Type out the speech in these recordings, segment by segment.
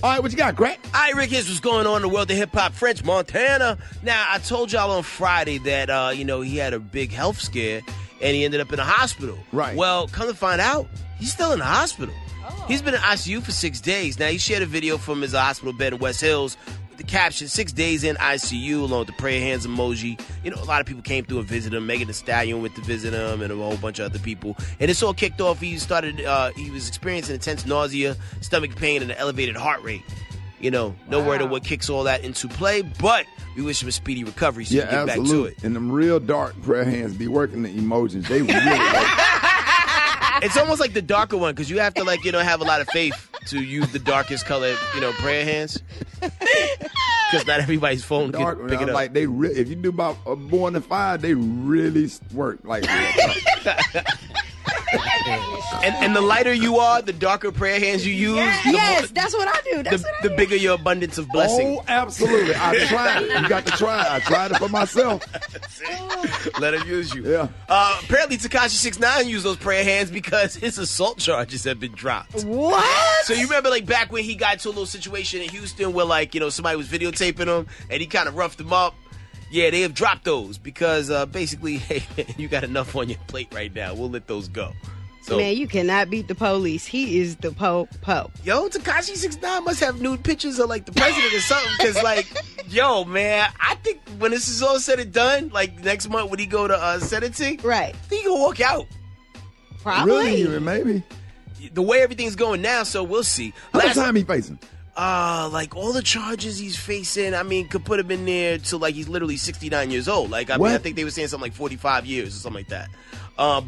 All right, what you got, Crack? All right, Rick, here's what's going on in the world of hip-hop. French Montana. Now, I told y'all on Friday that, he had a big health scare, and he ended up in a hospital. Right. Well, come to find out, he's still in the hospital. Oh. He's been in ICU for 6 days. Now, he shared a video from his hospital bed in West Hills with the caption, 6 days in ICU, along with the prayer hands emoji. A lot of people came through and visited him. Megan Thee Stallion went to visit him and a whole bunch of other people. And this all kicked off. He was experiencing intense nausea, stomach pain, and an elevated heart rate. No word of what kicks all that into play, but we wish him a speedy recovery so he can get back to it. And them real dark prayer hands be working the emojis. They really It's almost like the darker one because you have to have a lot of faith to use the darkest color, prayer hands. Because not everybody's phone can pick it up. Like if you do about more than 5, they really work. Like. And the lighter you are, the darker prayer hands you use. Yes, that's what I do. The bigger your abundance of blessing. Oh, absolutely. I tried it. You got to try it. I tried it for myself. Let him use you. Yeah. Apparently, Tekashi 6ix9ine used those prayer hands because his assault charges have been dropped. What? So you remember, back when he got into a little situation in Houston where, somebody was videotaping him and he kind of roughed him up? Yeah, they have dropped those because basically, hey, you got enough on your plate right now. We'll let those go. So, man, you cannot beat the police. He is the po. Yo, Tekashi 6ix9ine must have nude pictures of the president or something. Because yo, man, I think when this is all said and done, next month when he go to sentencing, right? He gonna walk out. Probably, really, maybe. The way everything's going now, so we'll see. How much time he facing? All the charges he's facing, could put him in there till he's literally 69 years old. I think they were saying something like 45 years or something like that.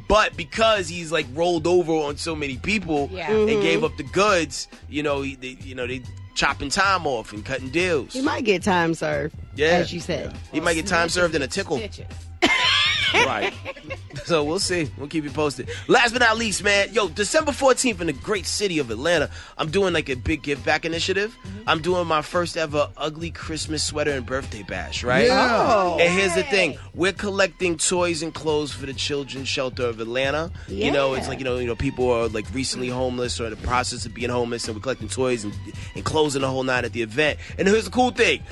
But because he's rolled over on so many people and gave up the goods, they chopping time off and cutting deals. He might get time served. Yeah, as you said. Yeah. He might get time served and a tickle. Right. So we'll see. We'll keep you posted. Last but not least, man, December 14th in the great city of Atlanta, I'm doing a big give back initiative. Mm-hmm. I'm doing my first ever ugly Christmas sweater and birthday bash, right? Yeah. Oh, and here's the thing. We're collecting toys and clothes for the Children's Shelter of Atlanta. Yeah. It's people are recently homeless or in the process of being homeless, and we're collecting toys and clothes and the whole night at the event. And here's the cool thing.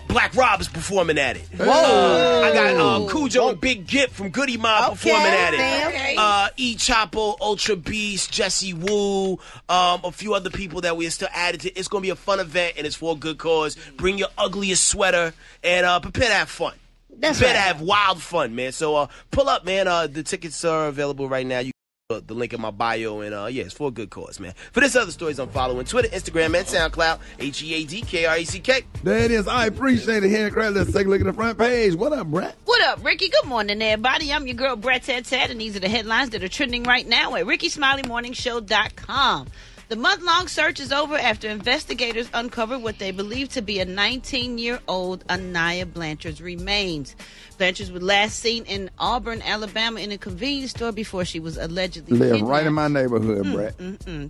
Black Rob is performing at it. Whoa. I got Cujo and Big Gip from Goody Mob performing at it. Okay. E. Chapo, Ultra Beast, Jesse Wu, a few other people that we are still added to. It's going to be a fun event, and it's for a good cause. Bring your ugliest sweater, and prepare to have fun. That's prepare right. to have wild fun, man. So pull up, man. The tickets are available right now. You the link in my bio, and it's for a good cause, man. For this other stories, I'm following Twitter, Instagram, and SoundCloud, HeadKrack. There it is. I appreciate it, Henry Crack. Let's take a look at the front page. What up, Brett? What up, Ricky? Good morning, everybody. I'm your girl, Brett Ted, and these are the headlines that are trending right now at RickySmileyMorningShow.com. The month-long search is over after investigators uncovered what they believe to be a 19-year-old Anaya Blanchard's remains. Blanchard was last seen in Auburn, Alabama, in a convenience store before she was allegedly Live kidnapped. right in my neighborhood, Brett.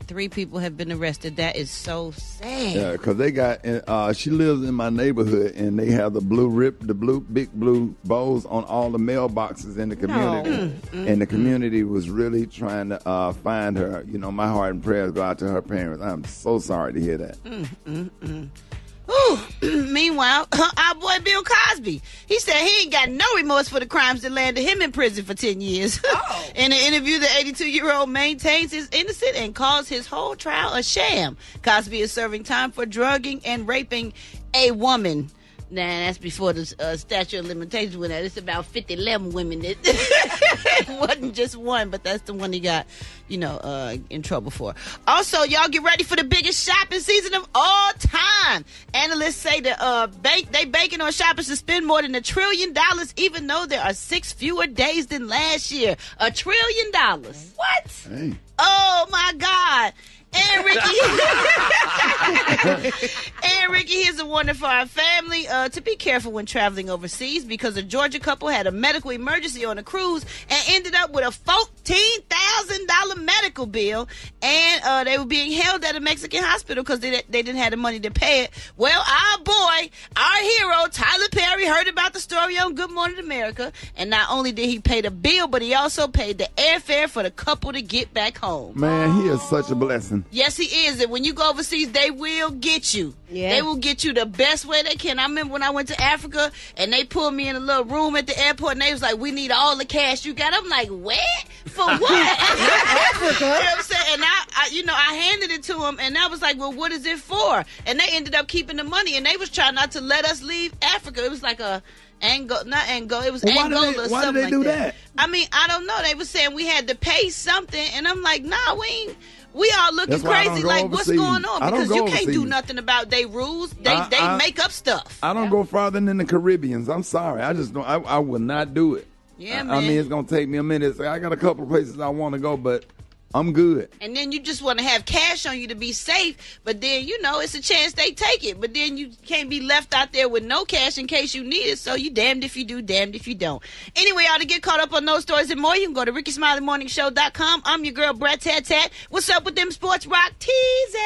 3 people have been arrested. That is so sad. Yeah, because they got, she lives in my neighborhood, and they have the big blue bows on all the mailboxes in the community. And the community was really trying to find her. My heart and prayers go out to her parents. I'm so sorry to hear that. Meanwhile, our boy Bill Cosby, he said he ain't got no remorse for the crimes that landed him in prison for 10 years. In an interview, the 82-year-old maintains he's innocent and calls his whole trial a sham. Cosby is serving time for drugging and raping a woman. Nah, that's before the statute of limitations went out. It's about 11 women. It wasn't just one, but that's the one he got, in trouble for. Also, y'all get ready for the biggest shopping season of all time. Analysts say that they banking on shoppers to spend more than $1 trillion, even though there are 6 fewer days than last year. $1 trillion. What? Hey. Oh my God. And And Ricky, here's a warning for our family to be careful when traveling overseas because a Georgia couple had a medical emergency on a cruise and ended up with a $14,000 medical bill, and they were being held at a Mexican hospital because they didn't have the money to pay it. Well, our boy, our hero, Tyler Perry, heard about the story on Good Morning America, and not only did he pay the bill, but he also paid the airfare for the couple to get back home. Man, he is such a blessing. Yes, he is. And when you go overseas, they will get you. Yeah. They will get you the best way they can. I remember when I went to Africa and they pulled me in a little room at the airport and they was like, we need all the cash you got. I'm like, what? For what? Africa? You know what I'm saying? And I handed it to them and I was like, well, what is it for? And they ended up keeping the money and they was trying not to let us leave Africa. It was like it was Angola or something like that. Why did they do that? I mean, I don't know. They were saying we had to pay something and I'm like, nah, we all looking crazy. Like, what's going on? Because you can't do nothing about their rules. They make up stuff. I don't go farther than the Caribbeans. I'm sorry. I just don't. I will not do it. Yeah, man. I mean, it's going to take me a minute. I got a couple of places I want to go, but I'm good. And then you just want to have cash on you to be safe, but then, it's a chance they take it. But then you can't be left out there with no cash in case you need it, so you damned if you do, damned if you don't. Anyway, y'all, to get caught up on those stories and more, you can go to RickySmileyMorningShow.com. I'm your girl, Brett Tat Tat. What's up with them sports rock teasers?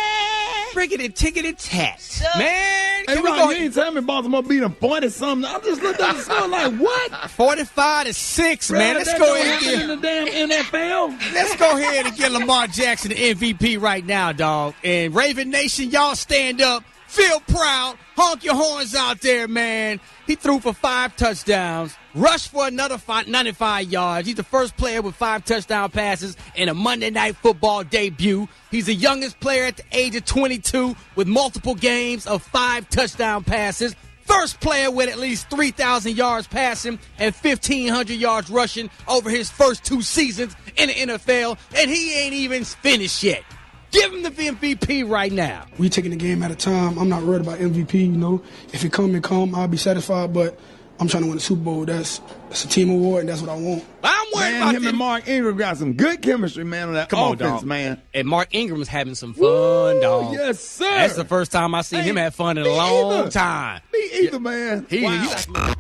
Friggity tickety tat. Man, hey, Ron, you ain't telling me Baltimore beat them 40-something. I just looked at the score like, what? 45-6, man. Let's go ahead and in the damn NFL. Let's go ahead and get Lamar Jackson the MVP right now, dog. And Raven Nation, y'all stand up. Feel proud. Honk your horns out there, man. He threw for 5 touchdowns, rushed for another 95 yards. He's the first player with 5 touchdown passes in a Monday Night Football debut. He's the youngest player at the age of 22 with multiple games of 5 touchdown passes. First player with at least 3,000 yards passing and 1,500 yards rushing over his first 2 seasons in the NFL, and he ain't even finished yet. Give him the MVP right now. We taking the game at a time. I'm not worried about MVP, If it come, I'll be satisfied, but I'm trying to win the Super Bowl. That's a team award, and that's what I want. I'm worried about him and Mark Ingram got some good chemistry, man, on that offense, man. And Mark Ingram's having some fun, dog. Yes, sir. That's the first time I seen him have fun in a long time. Me either, man. Wow.